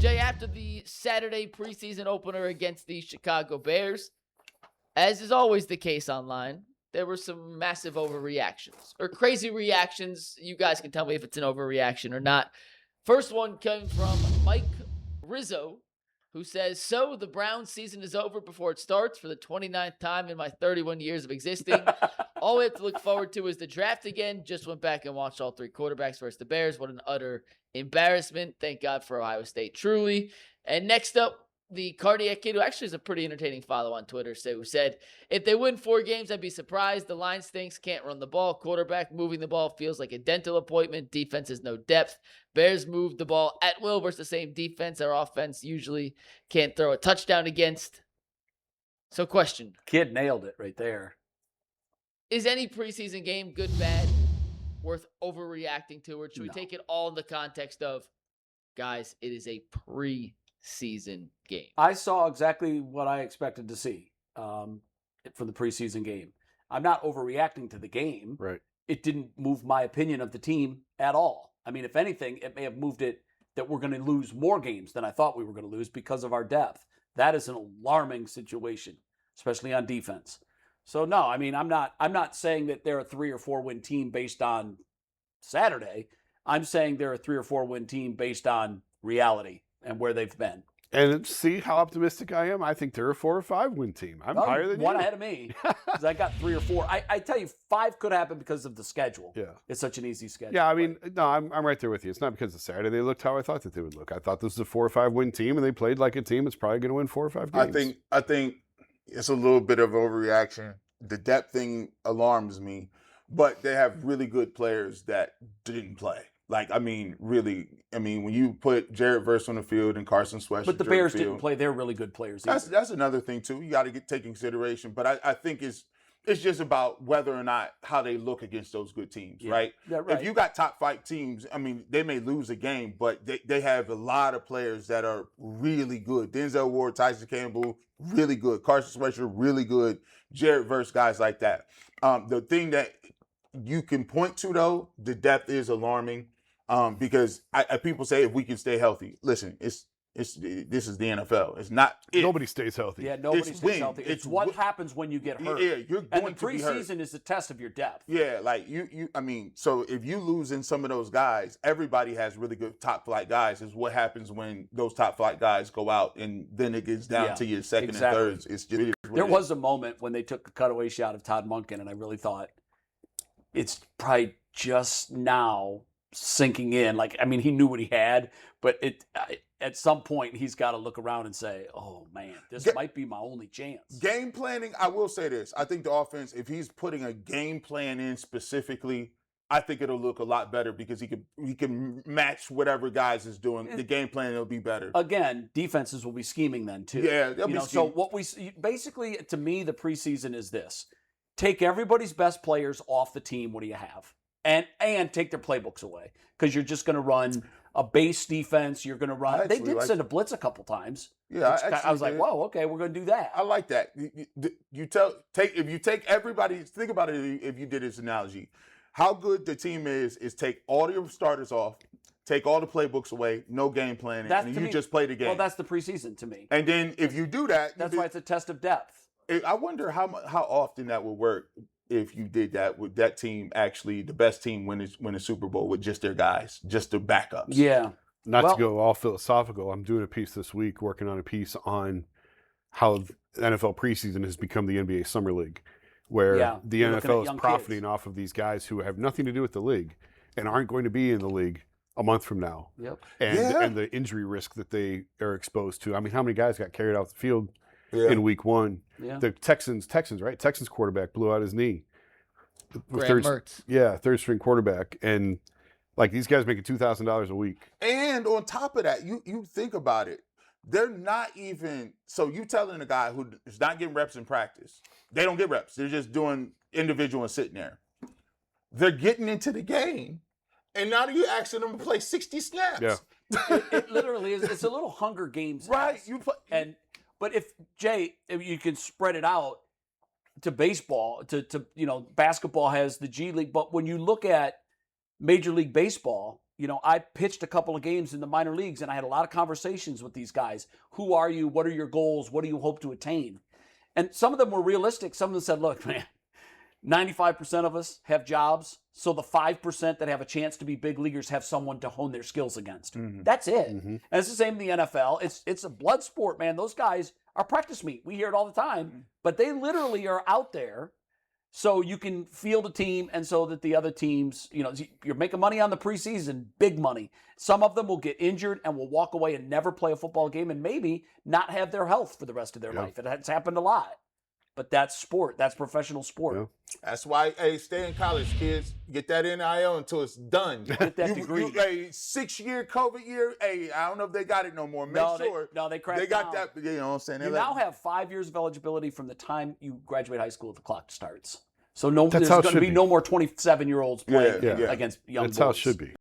Jay, after the Saturday preseason opener against the Chicago Bears, as is always the case online, there were some massive overreactions or crazy reactions. You guys can tell me if it's an overreaction or not. First one came from Mike Rizzo, who says, so the Browns season is over before it starts for the 29th time in my 31 years of existing. All we have to look forward to is the draft again. Just went back and watched all three quarterbacks versus the Bears. What an utter embarrassment. Thank God for Ohio State, truly. And next up, the Cardiac Kid, who actually is a pretty entertaining follow on Twitter, who said, if they win 4 games, I'd be surprised. The line stinks, can't run the ball. Quarterback moving the ball feels like a dental appointment. Defense has no depth. Bears move the ball at will versus the same defense. Our offense usually can't throw a touchdown against. So question. Kid nailed it right there. Is any preseason game, good, bad, worth overreacting to? Or should we take it all in the context of, guys, it is a preseason game? I saw exactly what I expected to see for the preseason game. I'm not overreacting to the game. Right. It didn't move my opinion of the team at all. I mean, if anything, it may have moved it that we're going to lose more games than I thought we were going to lose because of our depth. That is an alarming situation, especially on defense. So no, I mean, I'm not saying that they're a 3 or 4 win team based on Saturday. I'm saying they're a 3 or 4 win team based on reality and where they've been. And see how optimistic I am? I think they're a 4 or 5 win team. I'm higher than you. One ahead of me because I got 3 or 4. I tell you, 5 could happen because of the schedule. Yeah. It's such an easy schedule. Yeah, I mean, no, I'm right there with you. It's not because of Saturday. They looked how I thought that they would look. I thought this was a 4 or 5 win team, and they played like a team that's probably going to win 4 or 5 games. I think it's a little bit of overreaction. The depth thing alarms me, but they have really good players that didn't play. Like, I mean, really, when you put Jared Verse on the field and Carson Sweat, but the Bears didn't play. They're really good players. That's another thing too. You got to take consideration. But I think it's just about whether or not how they look against those good teams, right? Yeah, right. If you got top 5 teams, they may lose a game, but they have a lot of players that are really good. Denzel Ward, Tyson Campbell, really good. Carson Sweat, really good. Jared Verse, guys like that. The thing that you can point to, though, the depth is alarming. Because people say if we can stay healthy, listen, this is the NFL. It's not nobody stays healthy. Yeah, nobody stays healthy. It's what happens when you get hurt. Yeah, you're going and to be hurt. And the preseason is the test of your depth. Yeah, like so if you lose in some of those guys, everybody has really good top flight guys. Is what happens when those top flight guys go out, and then it gets down to your second and thirds. It's just there was a moment when they took a cutaway shot of Todd Monken, and I really thought it's probably just now sinking in. Like, he knew what he had, but at some point he's got to look around and say, oh man, this might be my only chance. Game planning, I will say this. I think the offense, if he's putting a game plan in specifically, I think it'll look a lot better because he can match whatever guys is doing. The game plan will be better. Again, defenses will be scheming then too. Yeah, they'll be scheming. So what we basically, to me, the preseason is this: take everybody's best players off the team. What do you have? And take their playbooks away because you're just going to run a base defense. You're going to run. They did send a blitz a couple times. Yeah, I was like, whoa, okay, we're going to do that. I like that. If you take everybody, think about it. If you did this analogy, how good the team is take all your starters off, take all the playbooks away, no game planning, and you just play the game. Well, that's the preseason to me. And then if you do that, that's why it's a test of depth. I wonder how often that would work. If you did that with that team, actually the best team win a Super Bowl with just their guys, just their backups. Yeah. Not to go all philosophical, I'm doing a piece this week, working on a piece on how the NFL preseason has become the NBA Summer League, where the NFL is profiting off of these guys who have nothing to do with the league and aren't going to be in the league a month from now. Yep. And the injury risk that they are exposed to. How many guys got carried off the field in week 1? Yeah. The Texans, right? Texans quarterback blew out his knee. Third string quarterback. And like these guys making $2,000 a week. And on top of that, you think about it. They're not even, so you telling a guy who is not getting reps in practice, they don't get reps. They're just doing individual and sitting there. They're getting into the game. And now you're asking them to play 60 snaps. Yeah. It literally is. It's a little Hunger Games. Right. But if you can spread it out to baseball, to basketball has the G League. But when you look at Major League Baseball, I pitched a couple of games in the minor leagues, and I had a lot of conversations with these guys. Who are you? What are your goals? What do you hope to attain? And some of them were realistic. Some of them said, look, man, 95% of us have jobs, so the 5% that have a chance to be big leaguers have someone to hone their skills against. Mm-hmm. That's it. Mm-hmm. And it's the same in the NFL. It's a blood sport, man. Those guys are practice meat. We hear it all the time, but they literally are out there so you can field a team and so that the other teams, you're making money on the preseason, big money. Some of them will get injured and will walk away and never play a football game and maybe not have their health for the rest of their life. It's happened a lot. But that's sport. That's professional sport. Yeah. That's why, stay in college, kids. Get that NIL until it's done. Get that degree. A 6-year COVID year, I don't know if they got it no more. They cracked They got down. That, you know what I'm saying? You now have 5 years of eligibility from the time you graduate high school, the clock starts. So there's going to be no more 27-year-olds playing against young boys. That's how it should be.